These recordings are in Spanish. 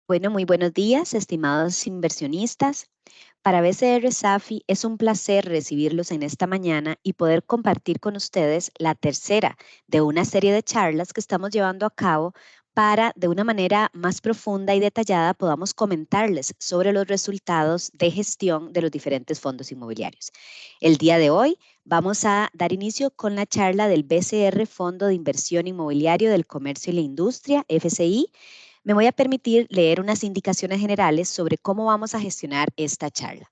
Bueno, muy buenos días, estimados inversionistas. Para BCR Safi es un placer recibirlos en esta mañana y poder compartir con ustedes la tercera de una serie de charlas que estamos llevando a cabo para, de una manera más profunda y detallada, podamos comentarles sobre los resultados de gestión de los diferentes fondos inmobiliarios. El día de hoy vamos a dar inicio con la charla del BCR Fondo de Inversión Inmobiliario del Comercio y la Industria, FCI. Me voy a permitir leer unas indicaciones generales sobre cómo vamos a gestionar esta charla.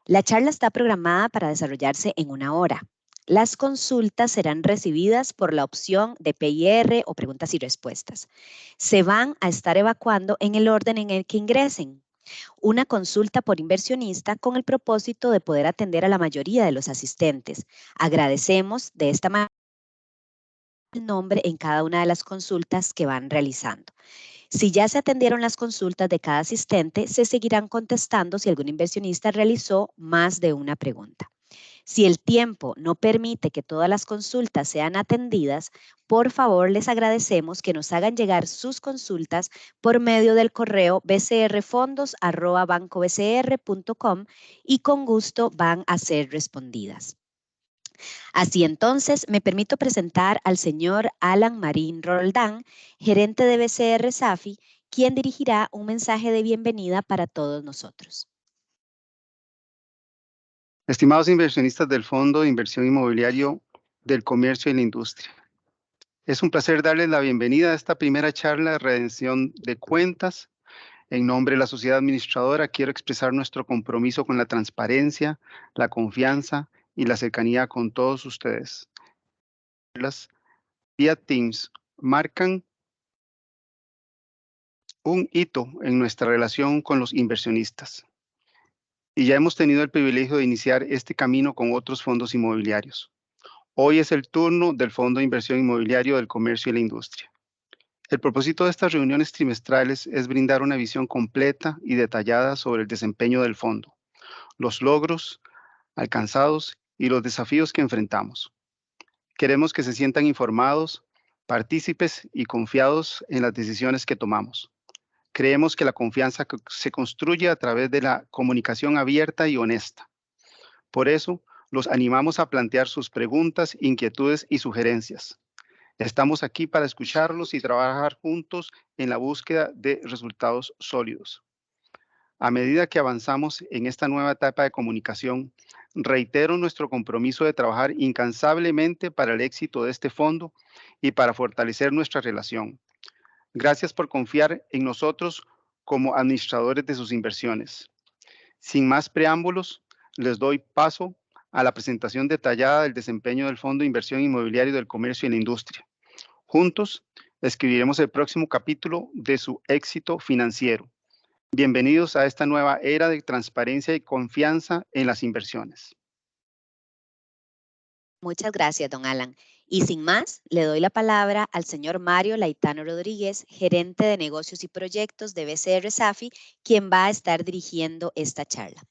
La charla está programada para desarrollarse en 1 hora. Las consultas serán recibidas por la opción de PIR o preguntas y respuestas. Se van a estar evacuando en el orden en el que ingresen. Una consulta por inversionista con el propósito de poder atender a la mayoría de los asistentes. Agradecemos de esta manera el nombre en cada una de las consultas que van realizando. Si ya se atendieron las consultas de cada asistente, se seguirán contestando si algún inversionista realizó más de una pregunta. Si el tiempo no permite que todas las consultas sean atendidas, por favor les agradecemos que nos hagan llegar sus consultas por medio del correo bcrfondos@bancobcr.com y con gusto van a ser respondidas. Así entonces, me permito presentar al señor Alan Marín Roldán, gerente de BCR Safi, quien dirigirá un mensaje de bienvenida para todos nosotros. Estimados inversionistas del Fondo de Inversión Inmobiliario del Comercio y la Industria, es un placer darles la bienvenida a esta primera charla de redención de cuentas. En nombre de la sociedad administradora, quiero expresar nuestro compromiso con la transparencia, la confianza y la cercanía con todos ustedes. Las vía Teams marcan un hito en nuestra relación con los inversionistas y ya hemos tenido el privilegio de iniciar este camino con otros fondos inmobiliarios. Hoy es el turno del Fondo de Inversión Inmobiliario del Comercio y la Industria. El propósito de estas reuniones trimestrales es brindar una visión completa y detallada sobre el desempeño del fondo, los logros alcanzados y los desafíos que enfrentamos. Queremos que se sientan informados, partícipes y confiados en las decisiones que tomamos. Creemos que la confianza se construye a través de la comunicación abierta y honesta. Por eso, los animamos a plantear sus preguntas, inquietudes y sugerencias. Estamos aquí para escucharlos y trabajar juntos en la búsqueda de resultados sólidos. A medida que avanzamos en esta nueva etapa de comunicación, reitero nuestro compromiso de trabajar incansablemente para el éxito de este fondo y para fortalecer nuestra relación. Gracias por confiar en nosotros como administradores de sus inversiones. Sin más preámbulos, les doy paso a la presentación detallada del desempeño del Fondo de Inversión Inmobiliario del Comercio y la Industria. Juntos, escribiremos el próximo capítulo de su éxito financiero. Bienvenidos a esta nueva era de transparencia y confianza en las inversiones. Muchas gracias, don Alan. Y sin más, le doy la palabra al señor Mario Laitano Rodríguez, gerente de negocios y proyectos de BCR Safi, quien va a estar dirigiendo esta charla.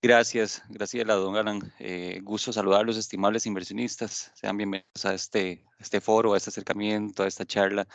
Gracias a don Alan. Gusto saludarlos, estimables inversionistas. Sean bienvenidos a este foro, a este acercamiento, a esta charla,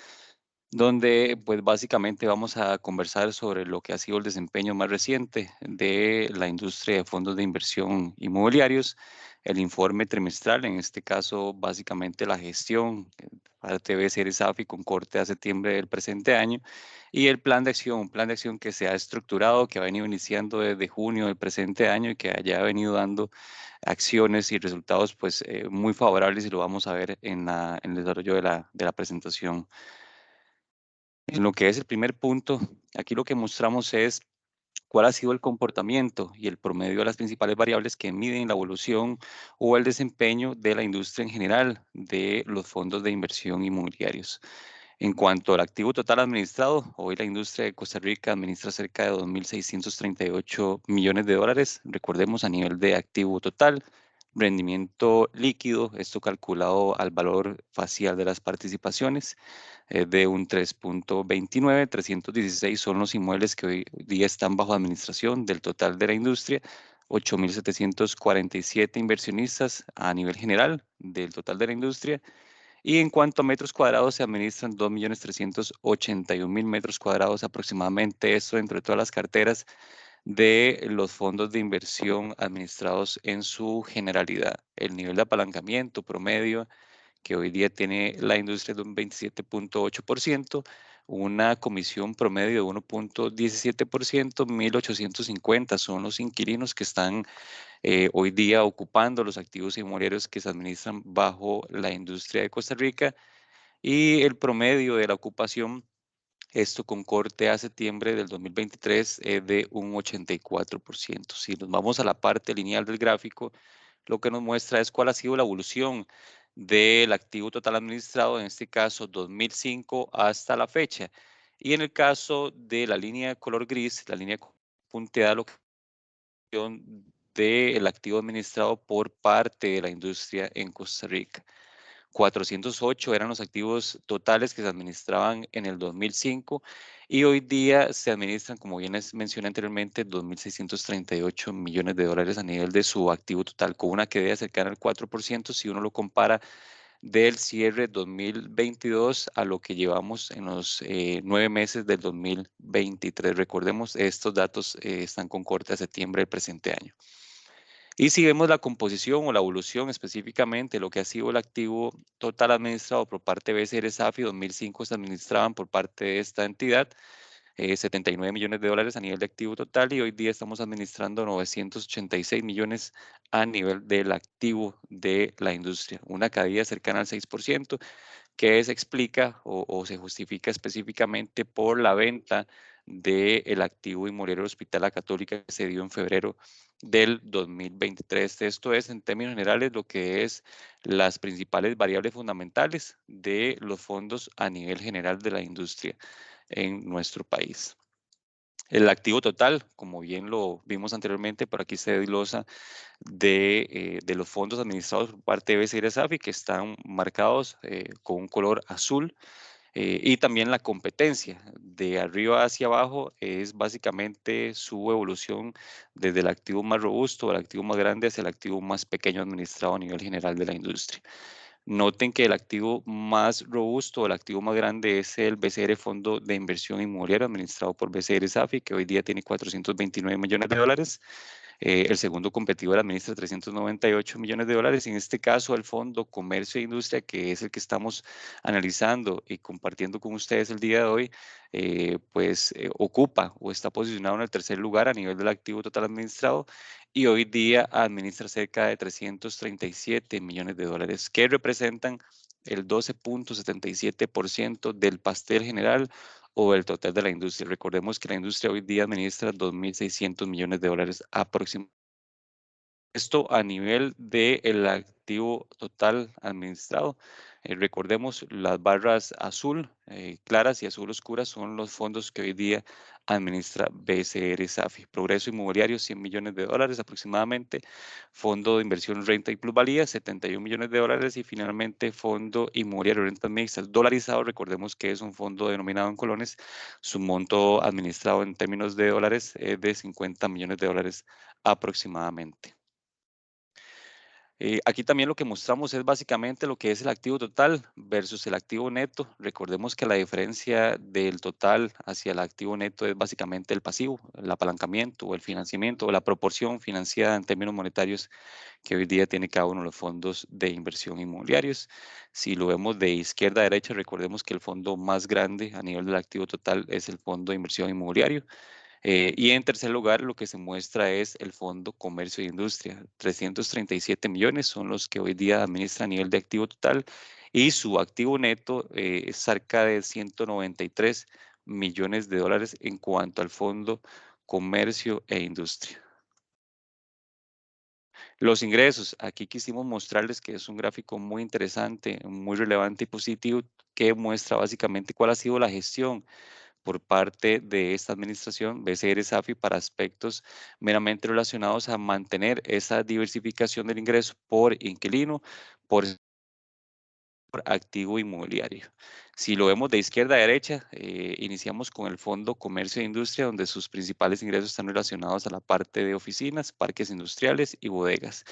donde pues básicamente vamos a conversar sobre lo que ha sido el desempeño más reciente de la industria de fondos de inversión inmobiliarios, el informe trimestral, en este caso básicamente la gestión para TBCR Safi con corte a septiembre del presente año, y el plan de acción, un plan de acción que se ha estructurado, que ha venido iniciando desde junio del presente año y que ya ha venido dando acciones y resultados pues muy favorables, y lo vamos a ver en el desarrollo de la presentación. En lo que es el primer punto, aquí lo que mostramos es cuál ha sido el comportamiento y el promedio de las principales variables que miden la evolución o el desempeño de la industria en general de los fondos de inversión inmobiliarios. En cuanto al activo total administrado, hoy la industria de Costa Rica administra cerca de 2.638 millones de dólares, recordemos a nivel de activo total. Rendimiento líquido, esto calculado al valor facial de las participaciones, de un 3.29, 316 son los inmuebles que hoy día están bajo administración del total de la industria, 8.747 inversionistas a nivel general del total de la industria, Y en cuanto a metros cuadrados, se administran 2.381.000 metros cuadrados aproximadamente, esto dentro de todas las carteras de los fondos de inversión administrados en su generalidad. El nivel de apalancamiento promedio que hoy día tiene la industria de un 27.8%, una comisión promedio de 1.17%, 1.850 son los inquilinos que están hoy día ocupando los activos inmobiliarios que se administran bajo la industria de Costa Rica, y el promedio de la ocupación, esto con corte a septiembre del 2023, es de un 84%. Si nos vamos a la parte lineal del gráfico, lo que nos muestra es cuál ha sido la evolución del activo total administrado, en este caso 2005 hasta la fecha. Y en el caso de la línea de color gris, la línea punteada, lo que del activo administrado por parte de la industria en Costa Rica. 408 eran los activos totales que se administraban en el 2005 y hoy día se administran, como bien les mencioné anteriormente, 2.638 millones de dólares a nivel de su activo total, con una queda cercana al 4% si uno lo compara del cierre 2022 a lo que llevamos en los 9 meses del 2023. Recordemos, estos datos están con corte a septiembre del presente año. Y si vemos la composición o la evolución específicamente, lo que ha sido el activo total administrado por parte de BCR Safi, 2005 se administraban por parte de esta entidad 79 millones de dólares a nivel de activo total, y hoy día estamos administrando 986 millones a nivel del activo de la industria, una caída cercana al 6%, que se explica o se justifica específicamente por la venta del activo inmobiliario Hospital La Católica que se dio en febrero del 2023. Esto es, en términos generales, lo que es las principales variables fundamentales de los fondos a nivel general de la industria en nuestro país. El activo total, como bien lo vimos anteriormente, por aquí se desglosa de los fondos administrados por parte de BCR Safi, que están marcados con un color azul, y también la competencia de arriba hacia abajo es básicamente su evolución desde el activo más robusto, el activo más grande, hacia el activo más pequeño administrado a nivel general de la industria. Noten que el activo más robusto, el activo más grande es el BCR Fondo de Inversión Inmobiliaria administrado por BCR Safi, que hoy día tiene 429 millones de dólares. El segundo competidor administra 398 millones de dólares. En este caso, el Fondo Comercio e Industria, que es el que estamos analizando y compartiendo con ustedes el día de hoy, ocupa o está posicionado en el tercer lugar a nivel del activo total administrado, y hoy día administra cerca de 337 millones de dólares, que representan el 12.77% del pastel general o el total de la industria. Recordemos que la industria hoy día administra 2.600 millones de dólares aproximadamente. Esto a nivel del activo total administrado. Recordemos, las barras azul claras y azul oscuras son los fondos que hoy día administra BCR Safi. Progreso Inmobiliario, 100 millones de dólares aproximadamente. Fondo de Inversión Renta y Plusvalía, 71 millones de dólares. Y finalmente, Fondo Inmobiliario Rentas Mixtas dolarizado. Recordemos que es un fondo denominado en colones. Su monto administrado en términos de dólares es de 50 millones de dólares aproximadamente. Aquí también lo que mostramos es básicamente lo que es el activo total versus el activo neto. Recordemos que la diferencia del total hacia el activo neto es básicamente el pasivo, el apalancamiento o el financiamiento o la proporción financiada en términos monetarios que hoy día tiene cada uno de los fondos de inversión inmobiliarios. Si lo vemos de izquierda a derecha, recordemos que el fondo más grande a nivel del activo total es el fondo de inversión inmobiliario. Y en tercer lugar, lo que se muestra es el Fondo Comercio e Industria. 337 millones son los que hoy día administra a nivel de activo total, y su activo neto es cerca de 193 millones de dólares en cuanto al Fondo Comercio e Industria. Los ingresos, aquí quisimos mostrarles que es un gráfico muy interesante, muy relevante y positivo, que muestra básicamente cuál ha sido la gestión por parte de esta administración, BCR Safi, para aspectos meramente relacionados a mantener esa diversificación del ingreso por inquilino, por activo inmobiliario. Si lo vemos de izquierda a derecha, iniciamos con el Fondo Comercio e Industria, donde sus principales ingresos están relacionados a la parte de oficinas, parques industriales y bodegas.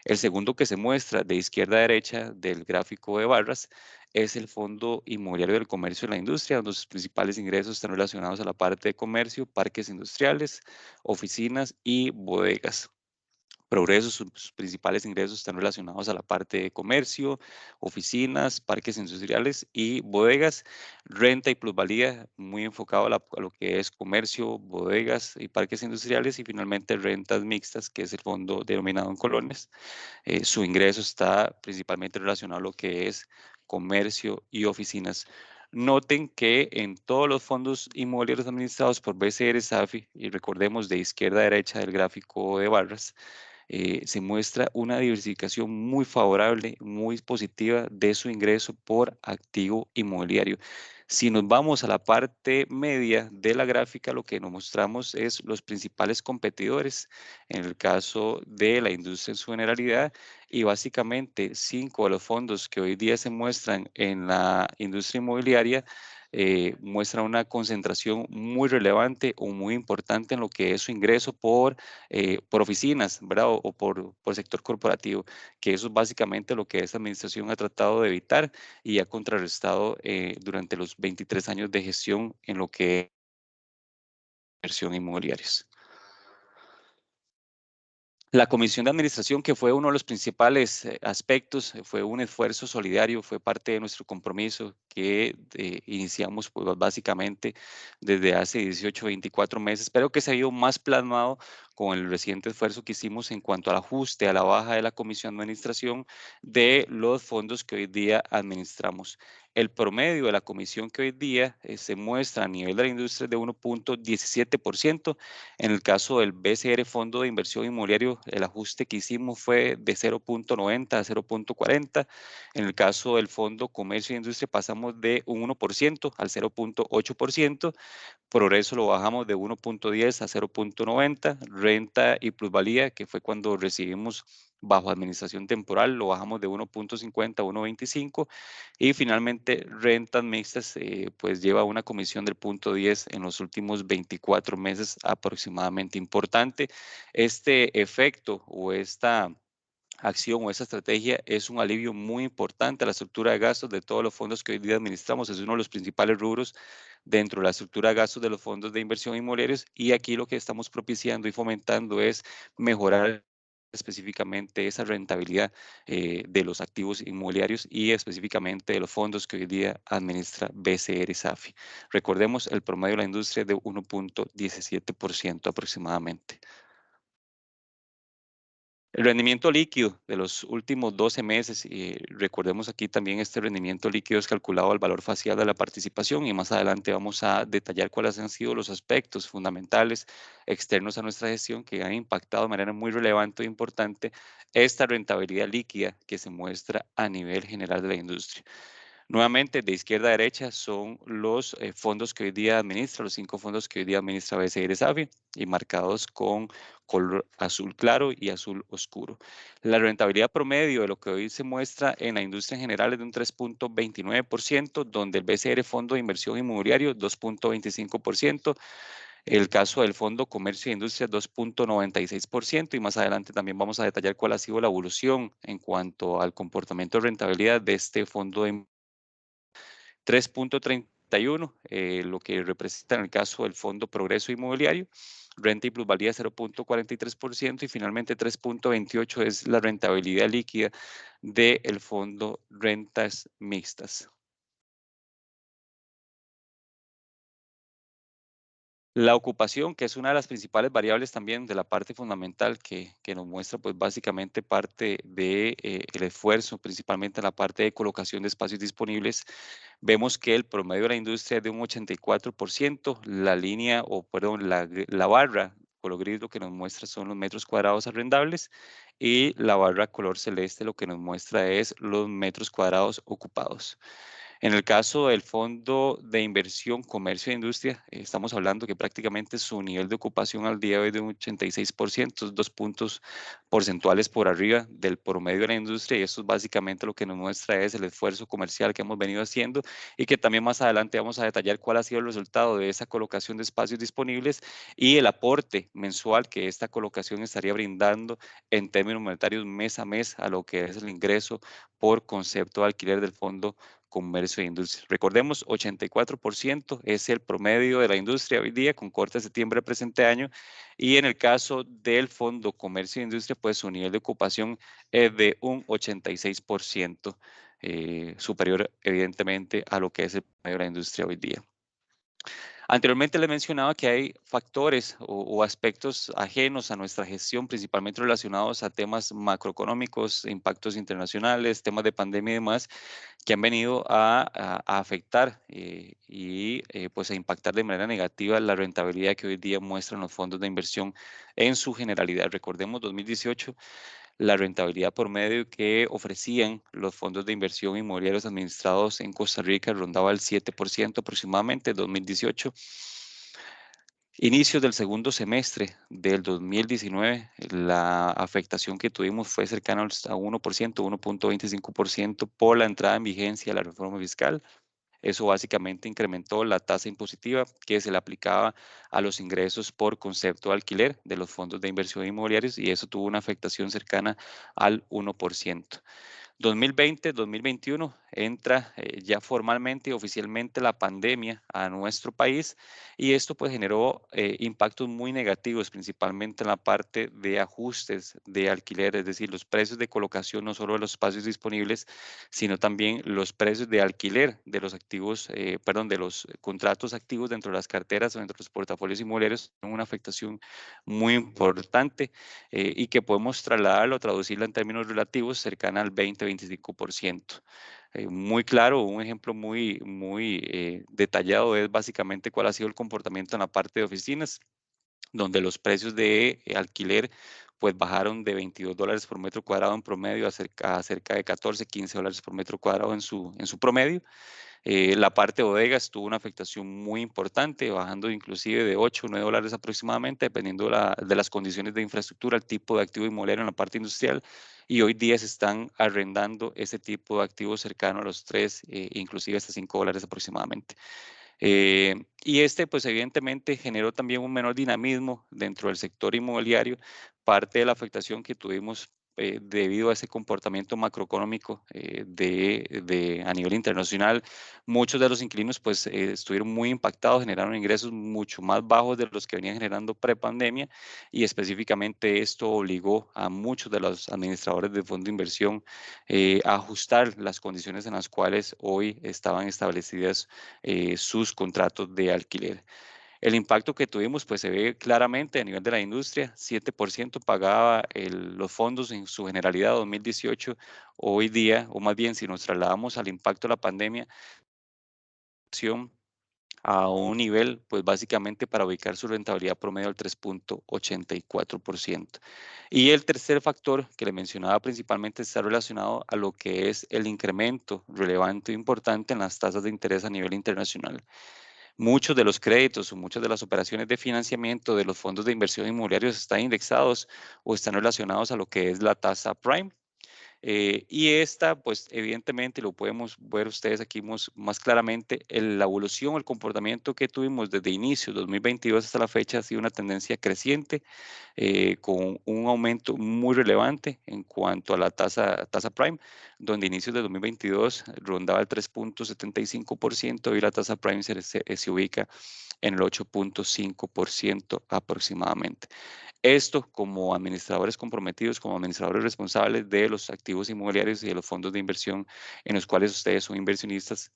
El segundo que se muestra de izquierda a derecha del gráfico de barras es el Fondo Inmobiliario del Comercio y la Industria, donde sus principales ingresos están relacionados a la parte de comercio, parques industriales, oficinas y bodegas. Progreso, sus principales ingresos están relacionados a la parte de comercio, oficinas, parques industriales y bodegas. Renta y plusvalía, muy enfocado a lo que es comercio, bodegas y parques industriales. Y finalmente rentas mixtas, que es el fondo denominado en colones. Su ingreso está principalmente relacionado a lo que es comercio y oficinas. Noten que en todos los fondos inmobiliarios administrados por BCR SAFI, y recordemos de izquierda a derecha del gráfico de barras, se muestra una diversificación muy favorable, muy positiva de su ingreso por activo inmobiliario. Si nos vamos a la parte media de la gráfica, lo que nos mostramos es los principales competidores, en el caso de la industria en su generalidad, y básicamente 5 de los fondos que hoy día se muestran en la industria inmobiliaria muestra una concentración muy relevante o muy importante en lo que es su ingreso por oficinas, ¿verdad? O por sector corporativo, que eso es básicamente lo que esta administración ha tratado de evitar y ha contrarrestado durante los 23 años de gestión en lo que es inversión inmobiliarias. La comisión de administración, que fue uno de los principales aspectos, fue un esfuerzo solidario, fue parte de nuestro compromiso que iniciamos pues, básicamente desde hace 18, 24 meses, pero que se ha ido más plasmado con el reciente esfuerzo que hicimos en cuanto al ajuste a la baja de la comisión de administración de los fondos que hoy día administramos. El promedio de la comisión que hoy día se muestra a nivel de la industria es de 1.17%. En el caso del BCR Fondo de Inversión Inmobiliario, el ajuste que hicimos fue de 0.90 a 0.40. En el caso del Fondo Comercio e Industria pasamos de un 1% al 0.8%. Progreso lo bajamos de 1.10 a 0.90. Renta y plusvalía, que fue cuando recibimos bajo administración temporal, lo bajamos de 1.50 a 1.25. Y finalmente, rentas mixtas, pues lleva una comisión del 0.10 en los últimos 24 meses aproximadamente. Importante, este efecto o esta acción o esta estrategia es un alivio muy importante a la estructura de gastos de todos los fondos que hoy día administramos. Es uno de los principales rubros dentro de la estructura de gastos de los fondos de inversión inmobiliarios, y aquí lo que estamos propiciando y fomentando es mejorar específicamente esa rentabilidad de los activos inmobiliarios y específicamente de los fondos que hoy día administra BCR SAFI. Recordemos, el promedio de la industria es de 1.17% aproximadamente. El rendimiento líquido de los últimos 12 meses, y recordemos aquí también este rendimiento líquido es calculado al valor facial de la participación, y más adelante vamos a detallar cuáles han sido los aspectos fundamentales externos a nuestra gestión que han impactado de manera muy relevante e importante esta rentabilidad líquida que se muestra a nivel general de la industria. Nuevamente, de izquierda a derecha son los fondos que hoy día administra, los 5 fondos que hoy día administra BCR SAFI, y marcados con color azul claro y azul oscuro. La rentabilidad promedio de lo que hoy se muestra en la industria en general es de un 3.29%, donde el BCR Fondo de Inversión Inmobiliario 2.25%, el caso del Fondo Comercio e Industria 2.96%, y más adelante también vamos a detallar cuál ha sido la evolución en cuanto al comportamiento de rentabilidad de este fondo de 3.31, lo que representa en el caso del Fondo Progreso Inmobiliario, renta y plusvalía 0.43%, y finalmente 3.28 es la rentabilidad líquida del Fondo Rentas Mixtas. La ocupación, que es una de las principales variables también de la parte fundamental que nos muestra pues básicamente parte de el esfuerzo, principalmente en la parte de colocación de espacios disponibles. Vemos que el promedio de la industria es de un 84%, la línea o perdón, la barra color gris lo que nos muestra son los metros cuadrados arrendables, y la barra color celeste lo que nos muestra es los metros cuadrados ocupados. En el caso del Fondo de Inversión, Comercio e Industria, estamos hablando que prácticamente su nivel de ocupación al día de hoy es de un 86%, 2 puntos porcentuales por arriba del promedio de la industria, y esto es básicamente lo que nos muestra es el esfuerzo comercial que hemos venido haciendo, y que también más adelante vamos a detallar cuál ha sido el resultado de esa colocación de espacios disponibles y el aporte mensual que esta colocación estaría brindando en términos monetarios mes a mes a lo que es el ingreso por concepto de alquiler del Fondo Comercio e Industria. Recordemos, 84% es el promedio de la industria hoy día, con corte de septiembre del presente año, y en el caso del Fondo Comercio e Industria, pues su nivel de ocupación es de un 86%, superior evidentemente a lo que es el promedio de la industria hoy día. Anteriormente le mencionaba que hay factores o aspectos ajenos a nuestra gestión, principalmente relacionados a temas macroeconómicos, impactos internacionales, temas de pandemia y demás, que han venido a afectar pues a impactar de manera negativa la rentabilidad que hoy día muestran los fondos de inversión en su generalidad. Recordemos 2018, la rentabilidad por medio que ofrecían los fondos de inversión inmobiliarios administrados en Costa Rica rondaba el 7% aproximadamente en 2018. Inicios del segundo semestre del 2019, la afectación que tuvimos fue cercana a 1%, 1.25% por la entrada en vigencia de la reforma fiscal. Eso básicamente incrementó la tasa impositiva que se le aplicaba a los ingresos por concepto de alquiler de los fondos de inversión inmobiliarios, y eso tuvo una afectación cercana al 1%. 2020, 2021 entra ya formalmente y oficialmente la pandemia a nuestro país, y esto pues generó impactos muy negativos, principalmente en la parte de ajustes de alquiler, es decir, los precios de colocación no solo de los espacios disponibles, sino también los precios de alquiler de los activos, de los contratos activos dentro de las carteras o dentro de los portafolios inmobiliarios, tienen una afectación muy importante y que podemos trasladarlo, traducirlo en términos relativos cercana al 20-25%. Muy claro, un ejemplo muy detallado es básicamente cuál ha sido el comportamiento en la parte de oficinas, donde los precios de alquiler pues bajaron de $22 por metro cuadrado en promedio a cerca de 14, 15 dólares por metro cuadrado en su promedio. La parte de bodegas tuvo una afectación muy importante, bajando inclusive de 8 o 9 dólares aproximadamente, dependiendo de las condiciones de infraestructura, el tipo de activo inmobiliario en la parte industrial, y hoy día se están arrendando ese tipo de activos cercano a los 3, inclusive hasta 5 dólares aproximadamente. Y pues evidentemente generó también un menor dinamismo dentro del sector inmobiliario, parte de la afectación que tuvimos debido a ese comportamiento macroeconómico a nivel internacional. Muchos de los inquilinos pues estuvieron muy impactados, generaron ingresos mucho más bajos de los que venían generando prepandemia, y específicamente esto obligó a muchos de los administradores de fondos de inversión a ajustar las condiciones en las cuales hoy estaban establecidas sus contratos de alquiler. El impacto que tuvimos pues se ve claramente a nivel de la industria. 7% pagaba los fondos en su generalidad 2018. Hoy día, o más bien si nos trasladamos al impacto de la pandemia, a un nivel pues básicamente para ubicar su rentabilidad promedio al 3.84%. Y el tercer factor que le mencionaba principalmente está relacionado a lo que es el incremento relevante e importante en las tasas de interés a nivel internacional. Muchos de los créditos o muchas de las operaciones de financiamiento de los fondos de inversión inmobiliarios están indexados o están relacionados a lo que es la tasa prime. Y esta, pues evidentemente lo podemos ver ustedes aquí más claramente, la evolución, el comportamiento que tuvimos desde inicio 2022 hasta la fecha ha sido una tendencia creciente, con un aumento muy relevante en cuanto a la tasa prime, donde inicios de 2022 rondaba el 3.75% y la tasa prime se ubica en el 8.5% aproximadamente. Esto como administradores comprometidos, como administradores responsables de los activos inmobiliarios y de los fondos de inversión en los cuales ustedes son inversionistas,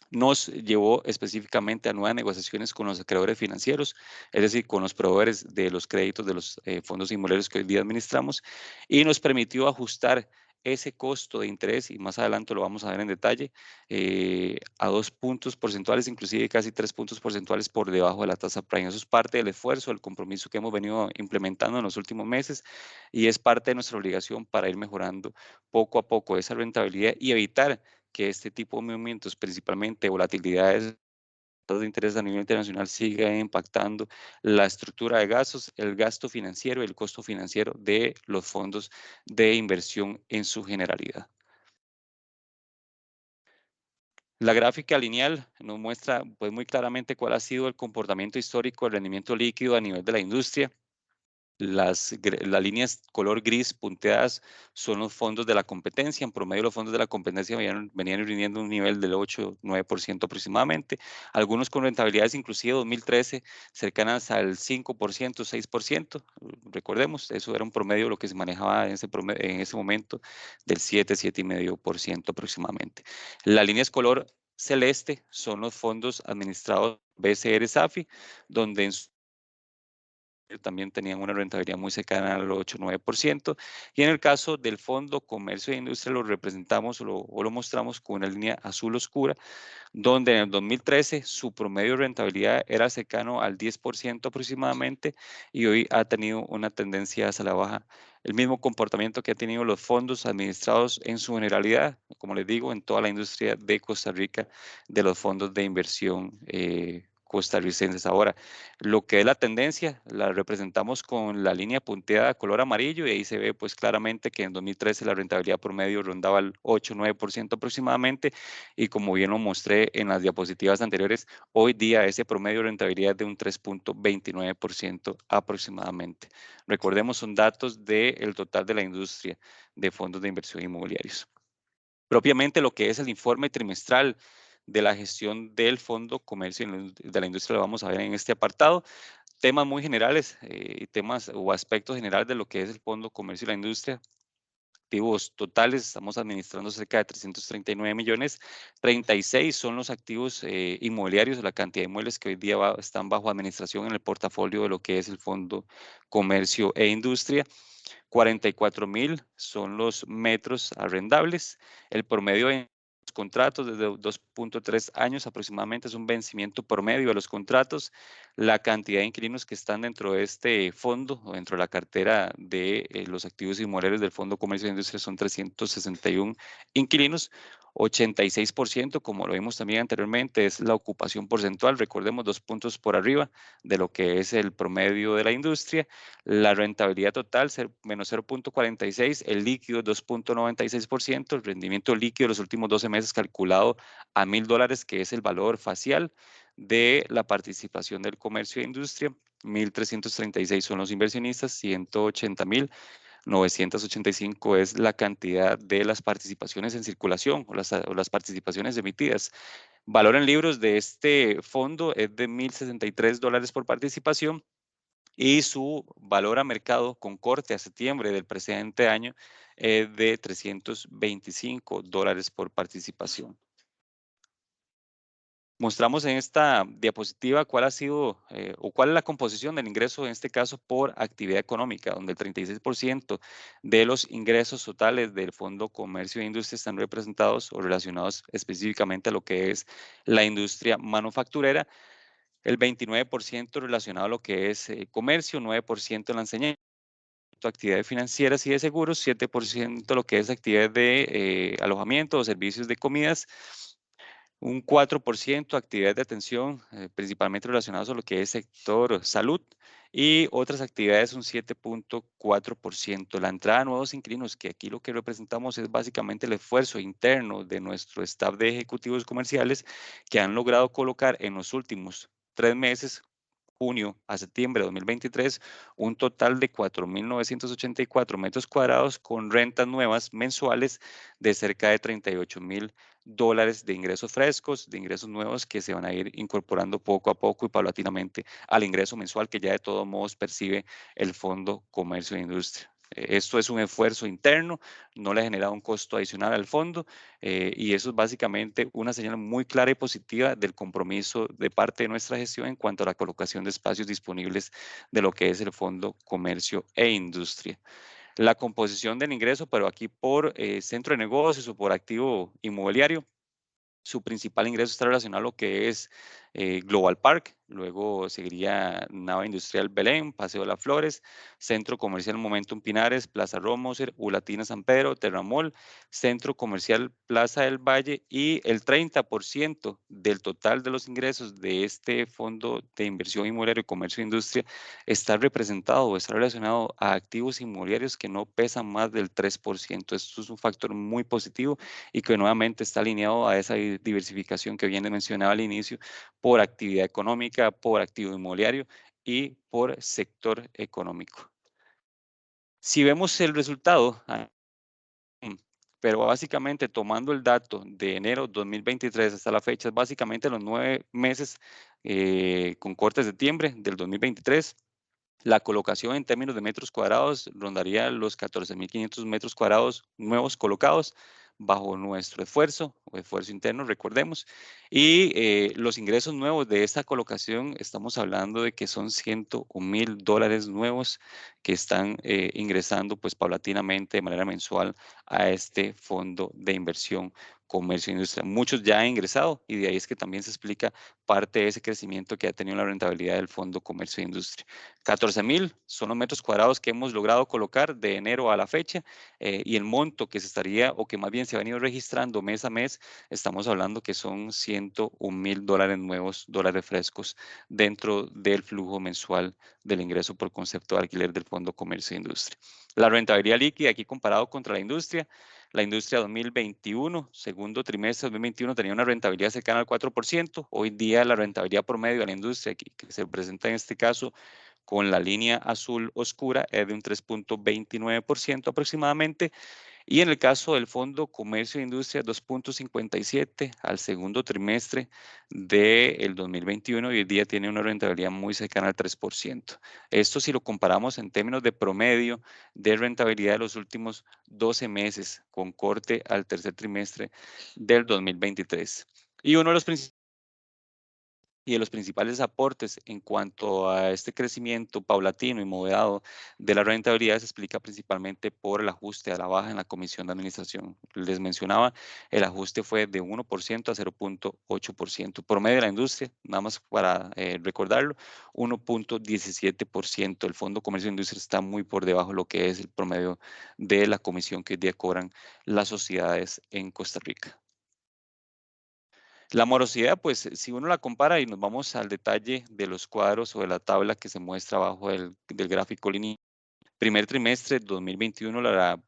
nos llevó específicamente a nuevas negociaciones con los acreedores financieros, es decir, con los proveedores de los créditos de los fondos inmobiliarios que hoy día administramos, y nos permitió ajustar ese costo de interés, y más adelante lo vamos a ver en detalle, a 2 puntos porcentuales, inclusive casi 3 puntos porcentuales por debajo de la tasa prime. Eso es parte del esfuerzo, del compromiso que hemos venido implementando en los últimos meses, y es parte de nuestra obligación para ir mejorando poco a poco esa rentabilidad y evitar que este tipo de movimientos, principalmente volatilidades de interés a nivel internacional, siga impactando la estructura de gastos, el gasto financiero y el costo financiero de los fondos de inversión en su generalidad. La gráfica lineal nos muestra pues, muy claramente cuál ha sido el comportamiento histórico del rendimiento líquido a nivel de la industria. Las líneas color gris punteadas son los fondos de la competencia. En promedio, los fondos de la competencia venían rindiendo un nivel del 8-9% aproximadamente. Algunos con rentabilidades inclusive 2013 cercanas al 5%, 6%. Recordemos, eso era un promedio de lo que se manejaba en ese momento del 7-7,5% aproximadamente. Las líneas color celeste son los fondos administrados BCR SAFI, donde en su también tenían una rentabilidad muy cercana al 8-9%. Y en el caso del Fondo Comercio e Industria lo representamos o lo mostramos con una línea azul oscura, donde en el 2013 su promedio de rentabilidad era cercano al 10% aproximadamente y hoy ha tenido una tendencia hacia la baja. El mismo comportamiento que han tenido los fondos administrados en su generalidad, como les digo, en toda la industria de Costa Rica de los fondos de inversión costarricenses. Ahora, lo que es la tendencia la representamos con la línea punteada color amarillo y ahí se ve pues claramente que en 2013 la rentabilidad promedio rondaba el 8-9% aproximadamente y como bien lo mostré en las diapositivas anteriores, hoy día ese promedio de rentabilidad es de un 3,29% aproximadamente. Recordemos, son datos del total de la industria de fondos de inversión inmobiliarios. Propiamente lo que es el informe trimestral de la gestión del Fondo Comercio de la Industria lo vamos a ver en este apartado. Temas muy generales, temas o aspectos generales de lo que es el Fondo Comercio y la Industria. Activos totales, estamos administrando cerca de 339 millones, 36 son los activos inmobiliarios, la cantidad de inmuebles que hoy día están bajo administración en el portafolio de lo que es el Fondo Comercio e Industria. 44,000 son los metros arrendables. El promedio en los contratos desde 2,3 años aproximadamente es un vencimiento promedio de los contratos. La cantidad de inquilinos que están dentro de este fondo o dentro de la cartera de los activos inmobiliarios del Fondo Comercio e Industria son 361 inquilinos. 86%, como lo vimos también anteriormente, es la ocupación porcentual. Recordemos 2 puntos por arriba de lo que es el promedio de la industria. La rentabilidad total, menos 0,46, el líquido 2,96%, el rendimiento líquido de los últimos 12 meses calculado a $1,000, que es el valor facial de la participación del comercio e industria. 1,336 son los inversionistas, 180,985 es la cantidad de las participaciones en circulación o las participaciones emitidas. Valor en libros de este fondo es de $1,063 por participación y su valor a mercado con corte a septiembre del presente año es de $325 por participación. Mostramos en esta diapositiva cuál ha sido o cuál es la composición del ingreso, en este caso por actividad económica, donde el 36% de los ingresos totales del Fondo Comercio e Industria están representados o relacionados específicamente a lo que es la industria manufacturera, el 29% relacionado a lo que es comercio, 9% en la enseñanza, actividades financieras y de seguros, 7% lo que es actividades de alojamiento o servicios de comidas, un 4% actividades de atención, principalmente relacionadas a lo que es sector salud, y otras actividades un 7,4%. La entrada de nuevos inquilinos, que aquí lo que representamos es básicamente el esfuerzo interno de nuestro staff de ejecutivos comerciales que han logrado colocar en los últimos 3 meses, junio a septiembre de 2023, un total de 4,984 metros cuadrados con rentas nuevas mensuales de cerca de $38,000 de ingresos frescos, de ingresos nuevos que se van a ir incorporando poco a poco y paulatinamente al ingreso mensual que ya de todos modos percibe el Fondo Comercio e Industria. Esto es un esfuerzo interno, no le ha generado un costo adicional al fondo y eso es básicamente una señal muy clara y positiva del compromiso de parte de nuestra gestión en cuanto a la colocación de espacios disponibles de lo que es el Fondo Comercio e Industria. La composición del ingreso, pero aquí por centro de negocios o por activo inmobiliario, su principal ingreso está relacionado a lo que es Global Park, luego seguiría Nava Industrial Belén, Paseo de las Flores, Centro Comercial Momentum Pinares, Plaza Romoser, Ulatina San Pedro, Terramol, Centro Comercial Plaza del Valle, y el 30% del total de los ingresos de este fondo de inversión inmobiliaria, comercio e industria está representado o está relacionado a activos inmobiliarios que no pesan más del 3%. Esto es un factor muy positivo y que nuevamente está alineado a esa diversificación que bien mencionaba al inicio por actividad económica, por activo inmobiliario y por sector económico. Si vemos el resultado, pero básicamente tomando el dato de enero 2023 hasta la fecha, es básicamente los 9 meses con corte de septiembre del 2023. La colocación en términos de metros cuadrados rondaría los 14.500 metros cuadrados nuevos colocados bajo nuestro esfuerzo o esfuerzo interno, recordemos. Y los ingresos nuevos de esta colocación, estamos hablando de que son $101,000 nuevos que están ingresando pues paulatinamente de manera mensual a este fondo de inversión comercio e industria. Muchos ya han ingresado y de ahí es que también se explica parte de ese crecimiento que ha tenido la rentabilidad del fondo comercio e industria. 14,000 son los metros cuadrados que hemos logrado colocar de enero a la fecha, y el monto que se estaría o que más bien se ha venido registrando mes a mes, estamos hablando que son $101,000 nuevos, dólares frescos dentro del flujo mensual del ingreso por concepto de alquiler del fondo comercio e industria. La rentabilidad líquida aquí comparado contra la industria 2021, segundo trimestre de 2021 tenía una rentabilidad cercana al 4%. Hoy día la rentabilidad promedio de la industria que se presenta en este caso con la línea azul oscura es de un 3.29% aproximadamente, y en el caso del Fondo Comercio e Industria 2.57 al segundo trimestre del 2021, y hoy día tiene una rentabilidad muy cercana al 3%. Esto si lo comparamos en términos de promedio de rentabilidad de los últimos 12 meses con corte al tercer trimestre del 2023. Y uno de los principales aportes en cuanto a este crecimiento paulatino y moderado de la rentabilidad se explica principalmente por el ajuste a la baja en la comisión de administración. Les mencionaba, el ajuste fue de 1% a 0.8%. Promedio de la industria, nada más para recordarlo, 1.17%. El Fondo Comercio e Industria está muy por debajo de lo que es el promedio de la comisión que hoy día cobran las sociedades en Costa Rica. La morosidad, pues si uno la compara y nos vamos al detalle de los cuadros o de la tabla que se muestra abajo del gráfico lineal, primer trimestre 2021 la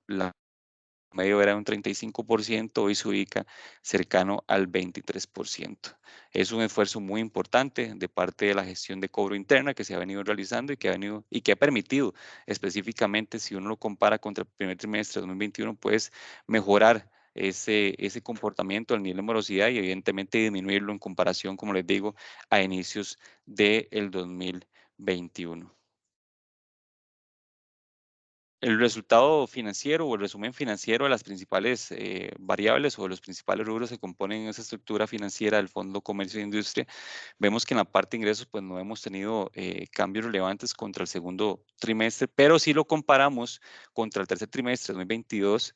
medio era un 35%, hoy se ubica cercano al 23%. Es un esfuerzo muy importante de parte de la gestión de cobro interna que se ha venido realizando y que ha permitido específicamente, si uno lo compara contra el primer trimestre de 2021, pues mejorar ese comportamiento, el nivel de morosidad, y evidentemente disminuirlo en comparación, como les digo, a inicios del 2021. El resultado financiero o el resumen financiero de las principales variables o de los principales rubros que componen esa estructura financiera del Fondo Comercio e Industria, vemos que en la parte de ingresos pues no hemos tenido cambios relevantes contra el segundo trimestre, pero si lo comparamos contra el tercer trimestre de 2022,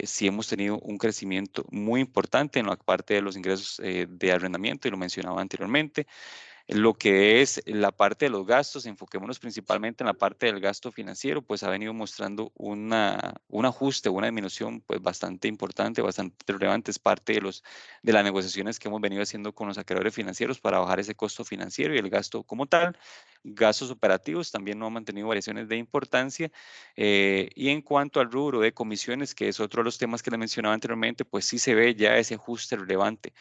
sí hemos tenido un crecimiento muy importante en la parte de los ingresos de arrendamiento, y lo mencionaba anteriormente. Lo que es la parte de los gastos, enfoquémonos principalmente en la parte del gasto financiero, pues ha venido mostrando un ajuste, una disminución pues bastante importante, bastante relevante. Es parte de las negociaciones que hemos venido haciendo con los acreedores financieros para bajar ese costo financiero y el gasto como tal. Gastos operativos también no han mantenido variaciones de importancia. Y en cuanto al rubro de comisiones, que es otro de los temas que le mencionaba anteriormente, pues sí se ve ya ese ajuste relevante.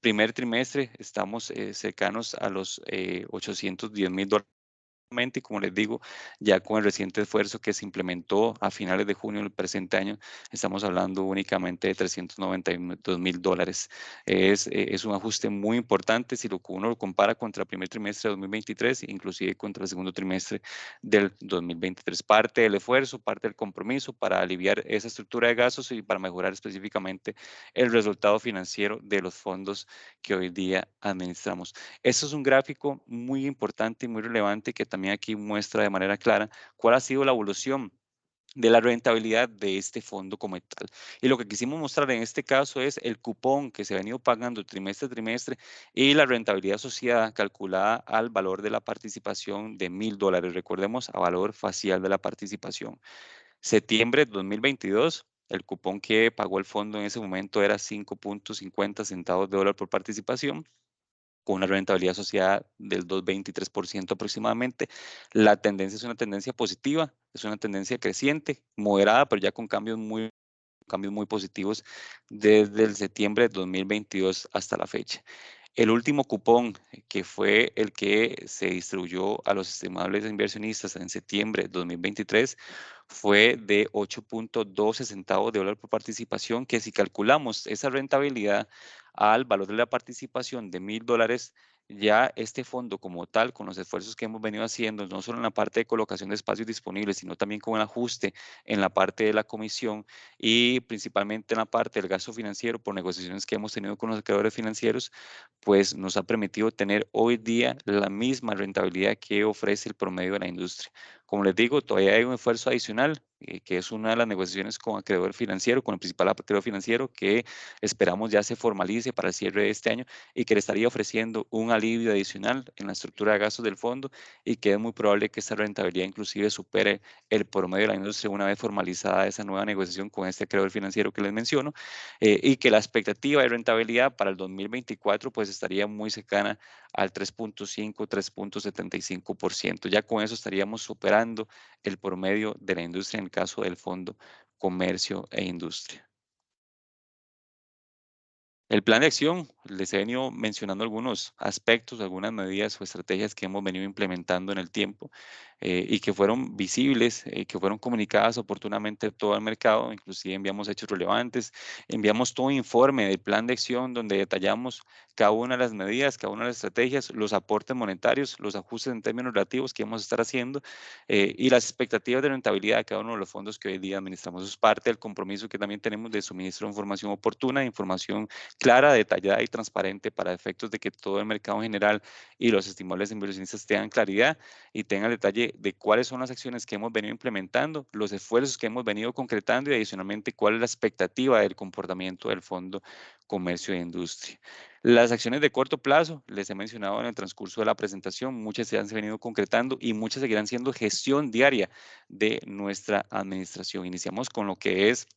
Primer trimestre estamos cercanos a los $810,000. Y como les digo, ya con el reciente esfuerzo que se implementó a finales de junio del presente año, estamos hablando únicamente de $392,000. Es un ajuste muy importante si uno lo compara contra el primer trimestre de 2023, inclusive contra el segundo trimestre del 2023. Parte del esfuerzo, parte del compromiso para aliviar esa estructura de gastos y para mejorar específicamente el resultado financiero de los fondos que hoy día administramos. Esto es un gráfico muy importante y muy relevante que también aquí muestra de manera clara cuál ha sido la evolución de la rentabilidad de este fondo como tal. Y lo que quisimos mostrar en este caso es el cupón que se ha venido pagando trimestre a trimestre y la rentabilidad asociada calculada al valor de la participación de $1,000. Recordemos, a valor facial de la participación. Septiembre de 2022, el cupón que pagó el fondo en ese momento era 5.50 centavos de dólar por participación, con una rentabilidad asociada del 2,23% aproximadamente. La tendencia es una tendencia positiva, es una tendencia creciente, moderada, pero ya con cambios muy positivos desde el septiembre de 2022 hasta la fecha. El último cupón, que fue el que se distribuyó a los estimables inversionistas en septiembre de 2023, fue de 8.12 centavos de dólar por participación, que si calculamos esa rentabilidad al valor de la participación de $1,000, ya este fondo como tal, con los esfuerzos que hemos venido haciendo, no solo en la parte de colocación de espacios disponibles, sino también con el ajuste en la parte de la comisión y principalmente en la parte del gasto financiero por negociaciones que hemos tenido con los acreedores financieros, pues nos ha permitido tener hoy día la misma rentabilidad que ofrece el promedio de la industria. Como les digo, todavía hay un esfuerzo adicional, que es una de las negociaciones con acreedor financiero, con el principal acreedor financiero, que esperamos ya se formalice para el cierre de este año y que le estaría ofreciendo un alivio adicional en la estructura de gastos del fondo y que es muy probable que esta rentabilidad inclusive supere el promedio de la industria una vez formalizada esa nueva negociación con este acreedor financiero que les menciono, y que la expectativa de rentabilidad para el 2024 pues estaría muy cercana al 3.5, 3.75%. Ya con eso estaríamos superando el promedio de la industria en el caso del Fondo Comercio e Industria. El plan de acción, les he venido mencionando algunos aspectos, algunas medidas o estrategias que hemos venido implementando en el tiempo, y que fueron visibles, que fueron comunicadas oportunamente a todo el mercado. Inclusive enviamos hechos relevantes, enviamos todo un informe del plan de acción donde detallamos cada una de las medidas, cada una de las estrategias, los aportes monetarios, los ajustes en términos relativos que vamos a estar haciendo, y las expectativas de rentabilidad de cada uno de los fondos que hoy día administramos. Eso es parte del compromiso que también tenemos de suministro de información oportuna, información clara, detallada y transparente para efectos de que todo el mercado en general y los estimables inversionistas tengan claridad y tengan detalle de cuáles son las acciones que hemos venido implementando, los esfuerzos que hemos venido concretando y adicionalmente cuál es la expectativa del comportamiento del Fondo Comercio e Industria. Las acciones de corto plazo, les he mencionado en el transcurso de la presentación, muchas se han venido concretando y muchas seguirán siendo gestión diaria de nuestra administración. Iniciamos con lo que es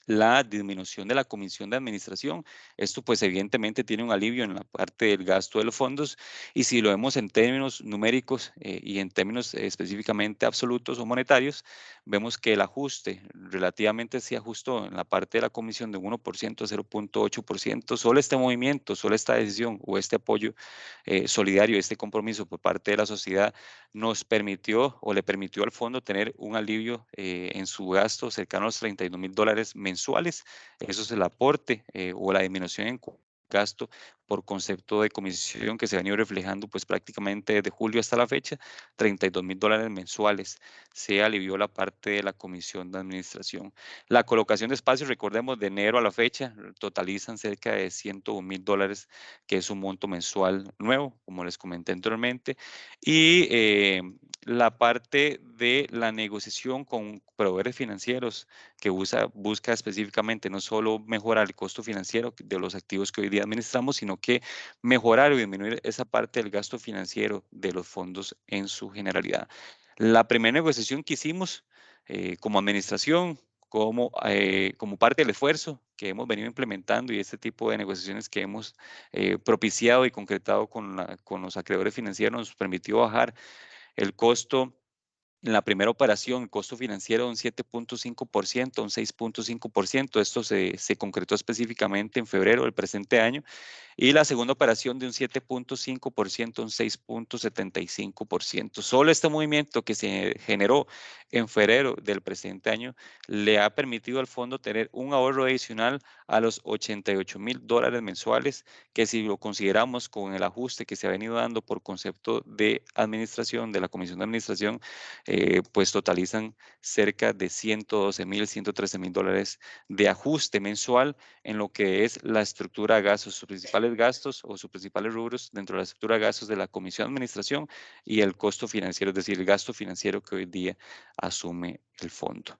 la disminución de la comisión de administración. Esto pues evidentemente tiene un alivio en la parte del gasto de los fondos y si lo vemos en términos numéricos, y en términos específicamente absolutos o monetarios, vemos que el ajuste relativamente se ajustó en la parte de la comisión de 1% a 0.8%. Solo este movimiento, solo esta decisión o este apoyo solidario, este compromiso por parte de la sociedad nos permitió o le permitió al fondo tener un alivio en su gasto cercano a los $32,000 mensuales. Eso es el aporte o la disminución en gasto por concepto de comisión que se ha venido reflejando pues prácticamente desde julio hasta la fecha, $32,000 mensuales. Se alivió la parte de la comisión de administración. La colocación de espacios, recordemos, de enero a la fecha, totalizan cerca de $101,000, que es un monto mensual nuevo, como les comenté anteriormente. Y la parte de la negociación con proveedores financieros que busca específicamente no solo mejorar el costo financiero de los activos que hoy día administramos, sino que mejorar o disminuir esa parte del gasto financiero de los fondos en su generalidad. La primera negociación que hicimos como administración, como parte del esfuerzo que hemos venido implementando y este tipo de negociaciones que hemos propiciado y concretado con los acreedores financieros nos permitió bajar el costo en la primera operación, el costo financiero de un 7.5% a un 6.5%. Esto se concretó específicamente en febrero del presente año. Y la segunda operación de un 7.5% a un 6.75%. Solo este movimiento que se generó en febrero del presente año le ha permitido al fondo tener un ahorro adicional a los $88,000 mensuales, que si lo consideramos con el ajuste que se ha venido dando por concepto de administración, de la comisión de administración, pues totalizan cerca de $112,000, $113,000 de ajuste mensual en lo que es la estructura de gastos, sus principales gastos o sus principales rubros dentro de la estructura de gastos de la Comisión de Administración y el costo financiero, es decir, el gasto financiero que hoy día asume el fondo.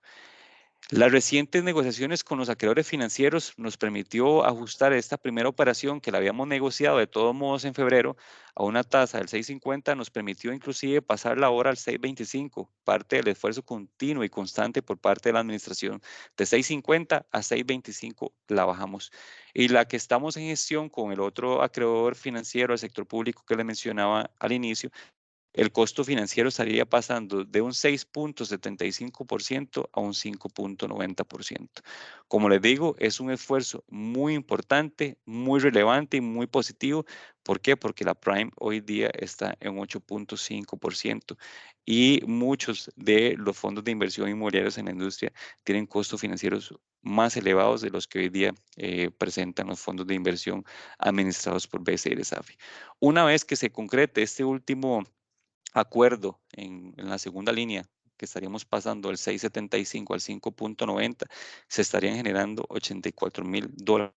Las recientes negociaciones con los acreedores financieros nos permitió ajustar esta primera operación que la habíamos negociado de todos modos en febrero a una tasa del 6.50, nos permitió inclusive pasar la hora al 6.25, parte del esfuerzo continuo y constante por parte de la administración. De 6.50 a 6.25 la bajamos. Y la que estamos en gestión con el otro acreedor financiero del sector público que le mencionaba al inicio, el costo financiero estaría pasando de un 6.75% a un 5.90%. Como les digo, es un esfuerzo muy importante, muy relevante y muy positivo. ¿Por qué? Porque la Prime hoy día está en 8.5% y muchos de los fondos de inversión inmobiliarios en la industria tienen costos financieros más elevados de los que hoy día presentan los fondos de inversión administrados por BCR Safi. Una vez que se concrete este último acuerdo en la segunda línea, que estaríamos pasando del 6.75 al 5.90, se estarían generando $84,000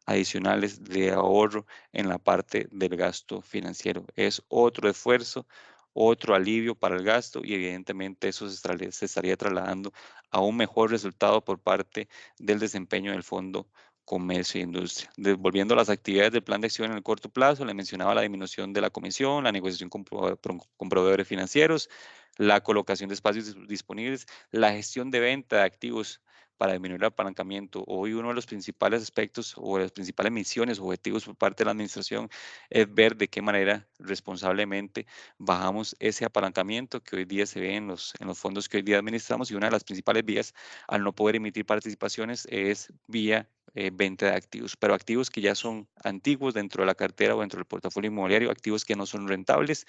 adicionales de ahorro en la parte del gasto financiero. Es otro esfuerzo, otro alivio para el gasto y evidentemente eso se estaría trasladando a un mejor resultado por parte del desempeño del fondo Comercio e Industria. Volviendo a las actividades del plan de acción en el corto plazo, le mencionaba la disminución de la comisión, la negociación con proveedores financieros, la colocación de espacios disponibles, la gestión de venta de activos para disminuir el apalancamiento. Hoy uno de los principales aspectos o de las principales misiones o objetivos por parte de la administración es ver de qué manera responsablemente bajamos ese apalancamiento que hoy día se ve en los fondos que hoy día administramos, y una de las principales vías al no poder emitir participaciones es vía venta de activos, pero activos que ya son antiguos dentro de la cartera o dentro del portafolio inmobiliario, activos que no son rentables,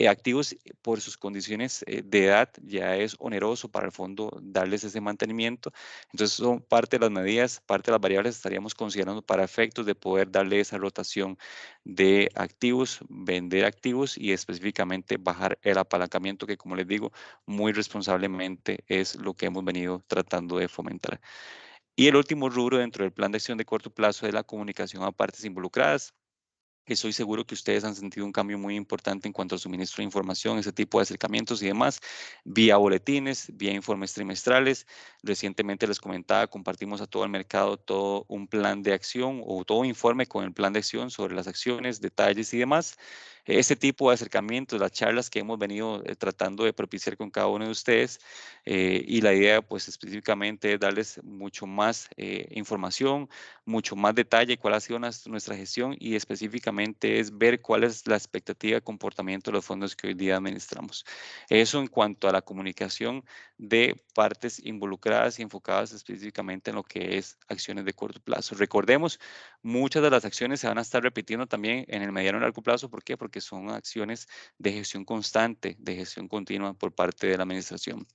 activos por sus condiciones de edad ya es oneroso para el fondo darles ese mantenimiento. Entonces son parte de las medidas, parte de las variables que estaríamos considerando para efectos de poder darle esa rotación de activos, vender activos y específicamente bajar el apalancamiento, que como les digo, muy responsablemente es lo que hemos venido tratando de fomentar. Y el último rubro dentro del plan de acción de corto plazo es la comunicación a partes involucradas. Estoy seguro que ustedes han sentido un cambio muy importante en cuanto al suministro de información, ese tipo de acercamientos y demás, vía boletines, vía informes trimestrales. Recientemente les comentaba, compartimos a todo el mercado todo un plan de acción o todo informe con el plan de acción sobre las acciones, detalles y demás. Ese tipo de acercamientos, las charlas que hemos venido tratando de propiciar con cada uno de ustedes, y la idea pues específicamente es darles mucho más información, mucho más detalle cuál ha sido nuestra gestión y específicamente es ver cuál es la expectativa de comportamiento de los fondos que hoy día administramos. Eso en cuanto a la comunicación de partes involucradas y enfocadas específicamente en lo que es acciones de corto plazo. Recordemos, muchas de las acciones se van a estar repitiendo también en el mediano y largo plazo. ¿Por qué? Porque son acciones de gestión constante, de gestión continua por parte de la administración.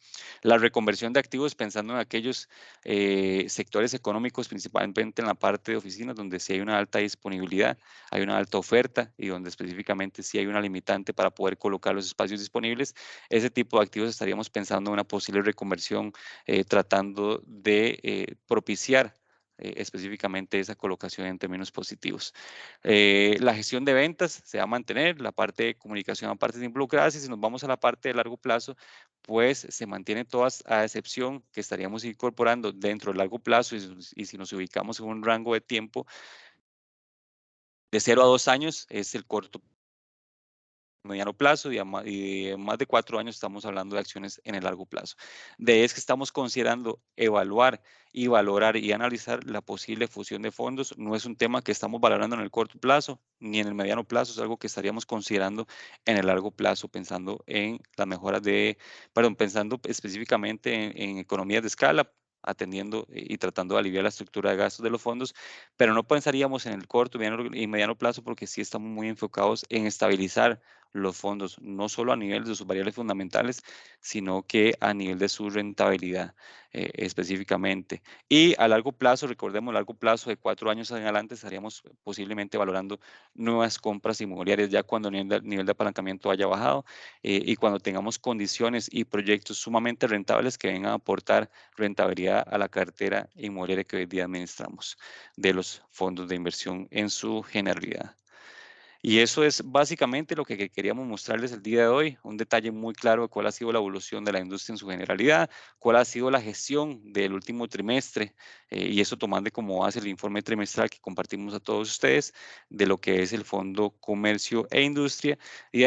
La reconversión de activos pensando en aquellos sectores económicos, principalmente en la parte de oficinas, donde sí hay una alta disponibilidad, hay una alta oferta y donde específicamente sí hay una limitante para poder colocar los espacios disponibles. Ese tipo de activos estaríamos pensando en una posible reconversión, tratando de propiciar específicamente esa colocación en términos positivos. La gestión de ventas se va a mantener, la parte de comunicación a partes involucradas, y si nos vamos a la parte de largo plazo, pues se mantiene todas a excepción que estaríamos incorporando dentro del largo plazo y si nos ubicamos en un rango de tiempo de 0 a 2 años es el corto mediano plazo y más de 4 años estamos hablando de acciones en el largo plazo. De es que estamos considerando evaluar y valorar y analizar la posible fusión de fondos. No es un tema que estamos valorando en el corto plazo ni en el mediano plazo, es algo que estaríamos considerando en el largo plazo, pensando en las mejoras pensando específicamente en economías de escala, atendiendo y tratando de aliviar la estructura de gastos de los fondos, pero no pensaríamos en el corto y mediano plazo porque sí estamos muy enfocados en estabilizar los fondos, no solo a nivel de sus variables fundamentales, sino que a nivel de su rentabilidad específicamente. Y a largo plazo, recordemos, a largo plazo de 4 años en adelante, estaríamos posiblemente valorando nuevas compras inmobiliarias ya cuando el nivel de apalancamiento haya bajado y cuando tengamos condiciones y proyectos sumamente rentables que vengan a aportar rentabilidad a la cartera inmobiliaria que hoy día administramos de los fondos de inversión en su generalidad. Y eso es básicamente lo que queríamos mostrarles el día de hoy, un detalle muy claro de cuál ha sido la evolución de la industria en su generalidad, cuál ha sido la gestión del último trimestre, y eso tomando como base el informe trimestral que compartimos a todos ustedes de lo que es el Fondo Comercio e Industria, y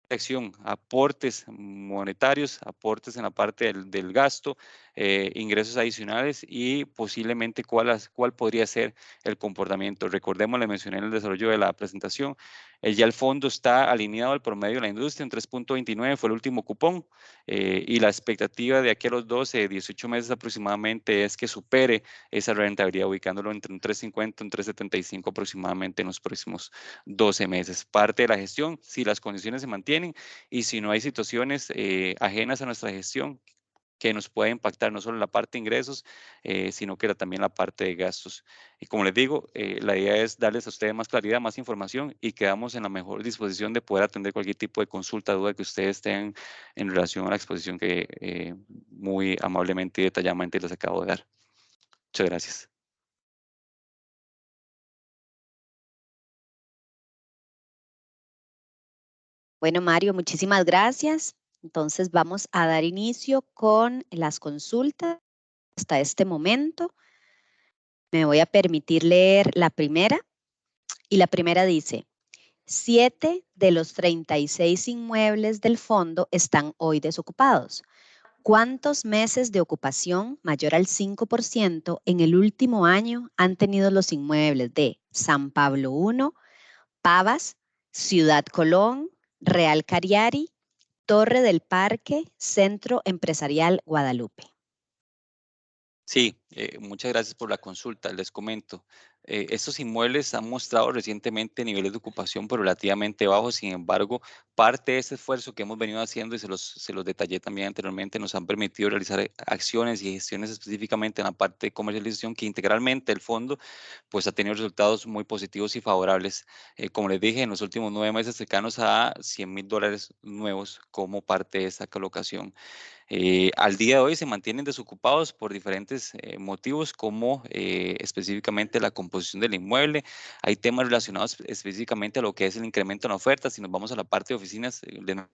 acción, aportes monetarios, aportes en la parte del gasto, ingresos adicionales y posiblemente cuál podría ser el comportamiento. Recordemos, le mencioné en el desarrollo de la presentación, ya el fondo está alineado al promedio de la industria en 3.29, fue el último cupón, y la expectativa de aquí a los 12, 18 meses aproximadamente es que supere esa rentabilidad, ubicándolo entre un 3.50, un 3.75 aproximadamente en los próximos 12 meses. Parte de la gestión, si las condiciones se mantienen y si no hay situaciones ajenas a nuestra gestión que nos pueda impactar no solo en la parte de ingresos, sino que también la parte de gastos. Y como les digo, la idea es darles a ustedes más claridad, más información y quedamos en la mejor disposición de poder atender cualquier tipo de consulta, duda que ustedes tengan en relación a la exposición que muy amablemente y detalladamente les acabo de dar. Muchas gracias. Bueno, Mario, muchísimas gracias. Entonces vamos a dar inicio con las consultas hasta este momento. Me voy a permitir leer la primera y la primera dice, 7 de los 36 inmuebles del fondo están hoy desocupados. ¿Cuántos meses de ocupación mayor al 5% en el último año han tenido los inmuebles de San Pablo I, Pavas, Ciudad Colón, Real Cariari, Torre del Parque, Centro Empresarial Guadalupe? Sí, muchas gracias por la consulta. Les comento, estos inmuebles han mostrado recientemente niveles de ocupación pues, relativamente bajos. Sin embargo, parte de ese esfuerzo que hemos venido haciendo, y se los detallé también anteriormente, nos han permitido realizar acciones y gestiones específicamente en la parte de comercialización que integralmente el fondo pues, ha tenido resultados muy positivos y favorables. Como les dije, en los últimos 9 meses cercanos a $100,000 nuevos como parte de esta colocación. Al día de hoy se mantienen desocupados por diferentes motivos, como específicamente la composición del inmueble. Hay temas relacionados específicamente a lo que es el incremento en la oferta. Si nos vamos a la parte de oficinas, de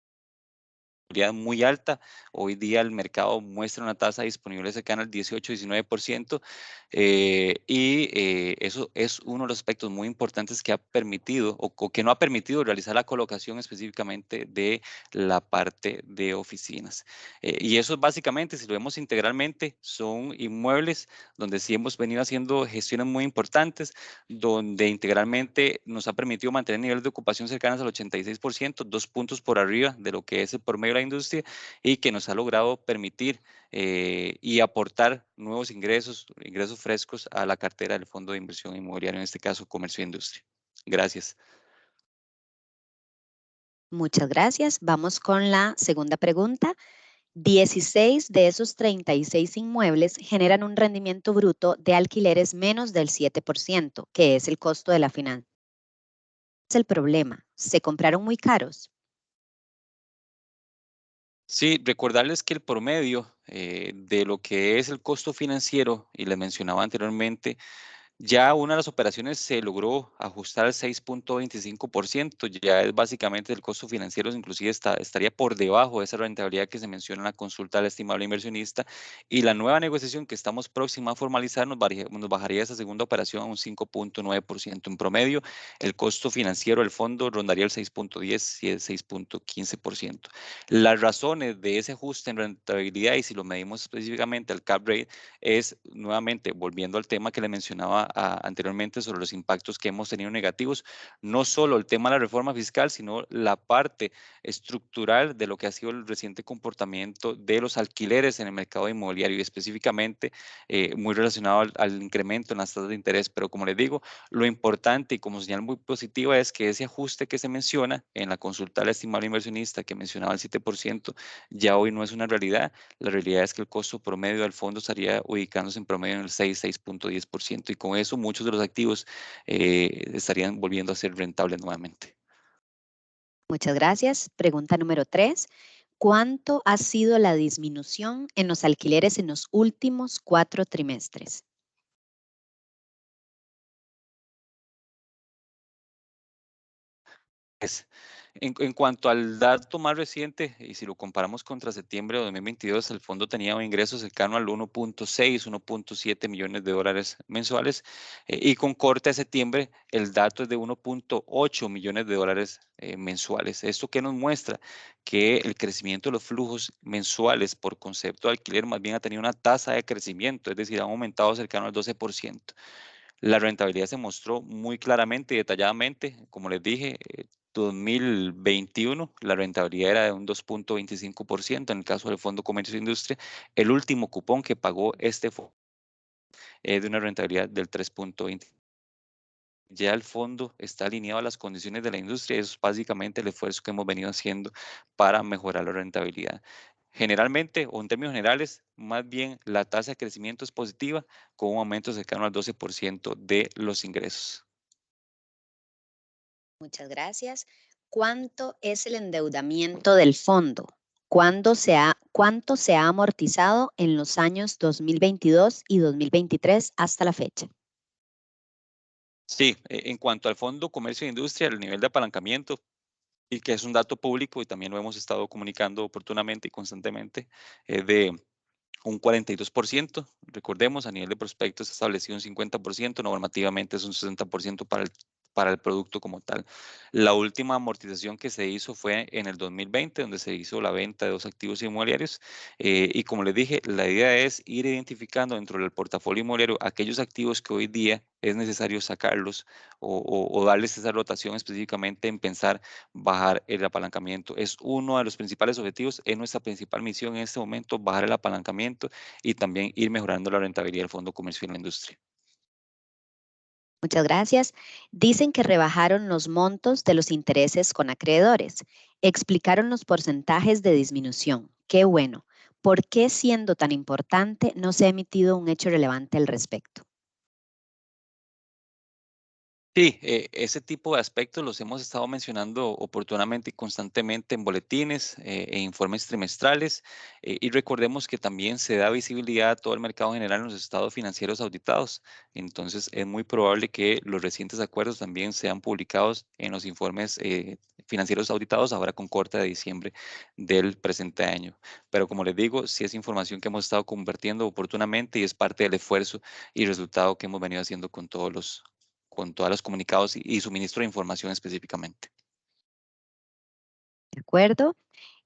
muy alta. Hoy día el mercado muestra una tasa disponible cercana al 18-19%, eso es uno de los aspectos muy importantes que ha permitido o que no ha permitido realizar la colocación específicamente de la parte de oficinas. Y eso básicamente, si lo vemos integralmente, son inmuebles donde sí hemos venido haciendo gestiones muy importantes, donde integralmente nos ha permitido mantener niveles de ocupación cercanos al 86%, 2 puntos por arriba de lo que es el promedio de la industria y que nos ha logrado permitir y aportar nuevos ingresos frescos a la cartera del Fondo de Inversión Inmobiliaria, en este caso Comercio e Industria. Gracias. Muchas gracias. Vamos con la segunda pregunta. 16 de esos 36 inmuebles generan un rendimiento bruto de alquileres menos del 7%, que es el costo de la financiación. ¿Cuál es el problema? ¿Se compraron muy caros? Sí, recordarles que el promedio de lo que es el costo financiero, y les mencionaba anteriormente, ya una de las operaciones se logró ajustar al 6.25%, ya es básicamente el costo financiero, inclusive estaría por debajo de esa rentabilidad que se menciona en la consulta del estimable inversionista, y la nueva negociación que estamos próxima a formalizar nos bajaría esa segunda operación a un 5.9%. En promedio, el costo financiero del fondo rondaría el 6.10 y el 6.15%. Las razones de ese ajuste en rentabilidad, y si lo medimos específicamente al cap rate, es nuevamente, volviendo al tema que le mencionaba anteriormente sobre los impactos que hemos tenido negativos, no solo el tema de la reforma fiscal, sino la parte estructural de lo que ha sido el reciente comportamiento de los alquileres en el mercado inmobiliario y específicamente muy relacionado al incremento en las tasas de interés. Pero como les digo, lo importante y como señal muy positiva es que ese ajuste que se menciona en la consulta al estimable inversionista que mencionaba el 7%, ya hoy no es una realidad. La realidad es que el costo promedio del fondo estaría ubicándose en promedio en el 6.10% y con eso muchos de los activos estarían volviendo a ser rentables nuevamente. Muchas gracias. Pregunta número 3. ¿Cuánto ha sido la disminución en los alquileres en los últimos 4 trimestres? En cuanto al dato más reciente, y si lo comparamos contra septiembre de 2022, el fondo tenía un ingreso cercano al 1.6, 1.7 millones de dólares mensuales, y con corte a septiembre, el dato es de 1.8 millones de dólares mensuales. ¿Esto qué nos muestra? Que el crecimiento de los flujos mensuales por concepto de alquiler más bien ha tenido una tasa de crecimiento, es decir, ha aumentado cercano al 12%. La rentabilidad se mostró muy claramente y detalladamente, como les dije, 2021 la rentabilidad era de un 2.25%, en el caso del Fondo Comercio e Industria, el último cupón que pagó este fondo es de una rentabilidad del 3.20. Ya el fondo está alineado a las condiciones de la industria, eso es básicamente el esfuerzo que hemos venido haciendo para mejorar la rentabilidad. Generalmente, o en términos generales, más bien la tasa de crecimiento es positiva con un aumento cercano al 12% de los ingresos. Muchas gracias. ¿Cuánto es el endeudamiento del fondo? ¿Cuánto se ha amortizado en los años 2022 y 2023 hasta la fecha? Sí, en cuanto al Fondo Comercio e Industria, el nivel de apalancamiento, y que es un dato público y también lo hemos estado comunicando oportunamente y constantemente, es de un 42%. Recordemos, a nivel de prospectos establecido un 50%, normativamente es un 60% para el producto como tal. La última amortización que se hizo fue en el 2020, donde se hizo la venta de 2 activos inmobiliarios. Y como les dije, la idea es ir identificando dentro del portafolio inmobiliario aquellos activos que hoy día es necesario sacarlos o darles esa rotación específicamente en pensar bajar el apalancamiento. Es uno de los principales objetivos, es nuestra principal misión en este momento, bajar el apalancamiento y también ir mejorando la rentabilidad del Fondo Comercio en la industria. Muchas gracias. Dicen que rebajaron los montos de los intereses con acreedores. Explicaron los porcentajes de disminución. Qué bueno. ¿Por qué, siendo tan importante, no se ha emitido un hecho relevante al respecto? Sí, ese tipo de aspectos los hemos estado mencionando oportunamente y constantemente en boletines e informes trimestrales. Y recordemos que también se da visibilidad a todo el mercado general en los estados financieros auditados. Entonces, es muy probable que los recientes acuerdos también sean publicados en los informes financieros auditados ahora con corte de diciembre del presente año. Pero como les digo, sí es información que hemos estado compartiendo oportunamente y es parte del esfuerzo y resultado que hemos venido haciendo con todos los comunicados y suministro de información específicamente. ¿De acuerdo?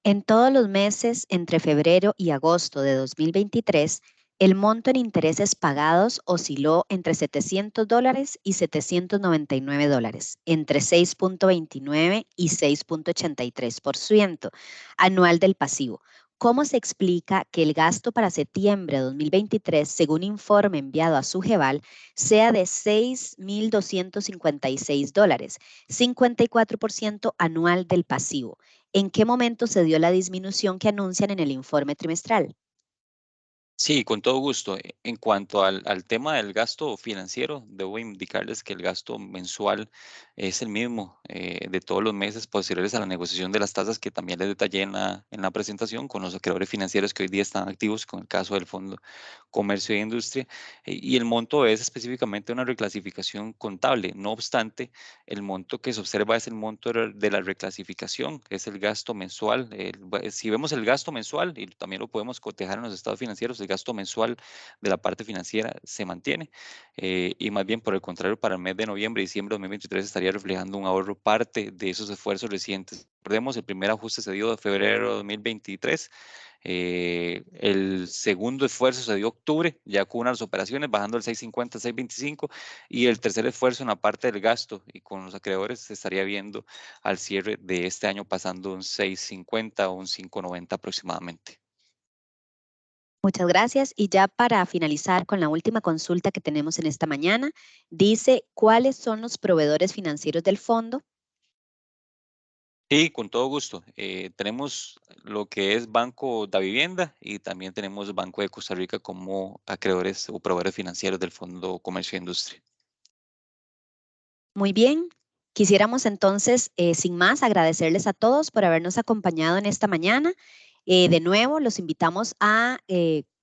En todos los meses entre febrero y agosto de 2023, el monto en intereses pagados osciló entre $700 y $799, entre 6.29 y 6.83% anual del pasivo. ¿Cómo se explica que el gasto para septiembre de 2023, según informe enviado a Sugeval, sea de $6.256, 54% anual del pasivo? ¿En qué momento se dio la disminución que anuncian en el informe trimestral? Sí, con todo gusto. En cuanto al tema del gasto financiero, debo indicarles que el gasto mensual es el mismo de todos los meses posteriores a la negociación de las tasas que también les detallé en la presentación con los acreedores financieros que hoy día están activos, con el caso del Fondo Comercio e Industria. Y el monto es específicamente una reclasificación contable. No obstante, el monto que se observa es el monto de la reclasificación, que es el gasto mensual. Si vemos el gasto mensual, y también lo podemos cotejar en los estados financieros, el gasto mensual de la parte financiera se mantiene y más bien por el contrario, para el mes de noviembre y diciembre de 2023 estaría reflejando un ahorro parte de esos esfuerzos recientes. Recordemos, el primer ajuste se dio de febrero de 2023 El segundo esfuerzo se dio octubre, ya con unas operaciones bajando el 6.50, 6.25, y el tercer esfuerzo en la parte del gasto y con los acreedores se estaría viendo al cierre de este año pasando un 6.50 o un 5.90 aproximadamente. Muchas gracias. Y ya para finalizar con la última consulta que tenemos en esta mañana, dice, ¿cuáles son los proveedores financieros del fondo? Sí, con todo gusto. Tenemos lo que es Banco da Vivienda y también tenemos Banco de Costa Rica como acreedores o proveedores financieros del Fondo Comercio e Industria. Muy bien. Quisiéramos entonces, sin más, agradecerles a todos por habernos acompañado en esta mañana. De nuevo, los invitamos a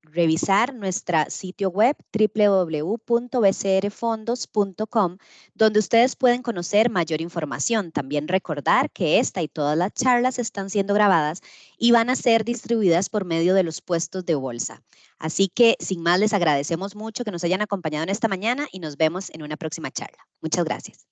revisar nuestro sitio web www.bcrfondos.com, donde ustedes pueden conocer mayor información. También recordar que esta y todas las charlas están siendo grabadas y van a ser distribuidas por medio de los puestos de bolsa. Así que, sin más, les agradecemos mucho que nos hayan acompañado en esta mañana y nos vemos en una próxima charla. Muchas gracias.